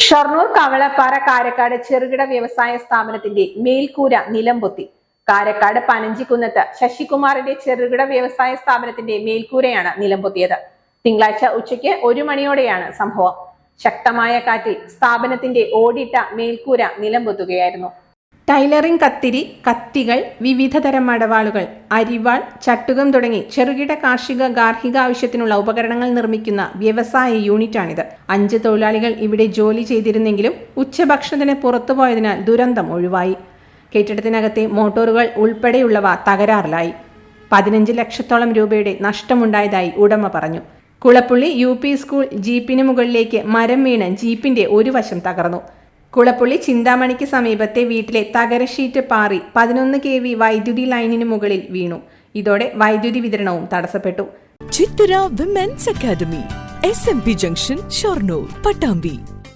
ഷൊർണൂർ കവളപ്പാറ കാരക്കാട് ചെറുകിട വ്യവസായ സ്ഥാപനത്തിന്റെ മേൽക്കൂര നിലംപൊത്തി. കാരക്കാട് പനഞ്ചിക്കുന്നത്ത് ശശികുമാറിന്റെ ചെറുകിട വ്യവസായ സ്ഥാപനത്തിന്റെ മേൽക്കൂരയാണ് നിലംപൊത്തിയത്. തിങ്കളാഴ്ച ഉച്ചയ്ക്ക് 1 മണിയോടെയാണ് സംഭവം. ശക്തമായ കാറ്റിൽ സ്ഥാപനത്തിന്റെ ഓടിട്ട മേൽക്കൂര നിലംപൊത്തുകയായിരുന്നു. ടൈലറിംഗ് കത്തിരി, കത്തികൾ, വിവിധതരം മടവാളുകൾ, അരിവാൾ, ചട്ടുകം തുടങ്ങി ചെറുകിട കാർഷിക ഗാർഹിക ആവശ്യത്തിനുള്ള ഉപകരണങ്ങൾ നിർമ്മിക്കുന്ന വ്യവസായ യൂണിറ്റാണിത്. 5 തൊഴിലാളികൾ ഇവിടെ ജോലി ചെയ്തിരുന്നെങ്കിലും ഉച്ചഭക്ഷണത്തിന് പുറത്തുപോയതിനാൽ ദുരന്തം ഒഴിവായി. കെട്ടിടത്തിനകത്തെ മോട്ടോറുകൾ ഉൾപ്പെടെയുള്ളവ തകരാറിലായി. 15 ലക്ഷത്തോളം രൂപയുടെ നഷ്ടമുണ്ടായതായി ഉടമ പറഞ്ഞു. കുളപ്പുള്ളി UP സ്കൂൾ ജീപ്പിന് മുകളിലേക്ക് മരം വീണ് ജീപ്പിന്റെ ഒരു വശം തകർന്നു. കുളപ്പുള്ളി ചിന്താമണിക്ക് സമീപത്തെ വീട്ടിലെ തകര ഷീറ്റ് പാറി 11 kV വൈദ്യുതി ലൈനിന് മുകളിൽ വീണു. ഇതോടെ വൈദ്യുതി വിതരണവും തടസ്സപ്പെട്ടു. Chithara women's academy, SMP junction, Shoranur, Pattambi.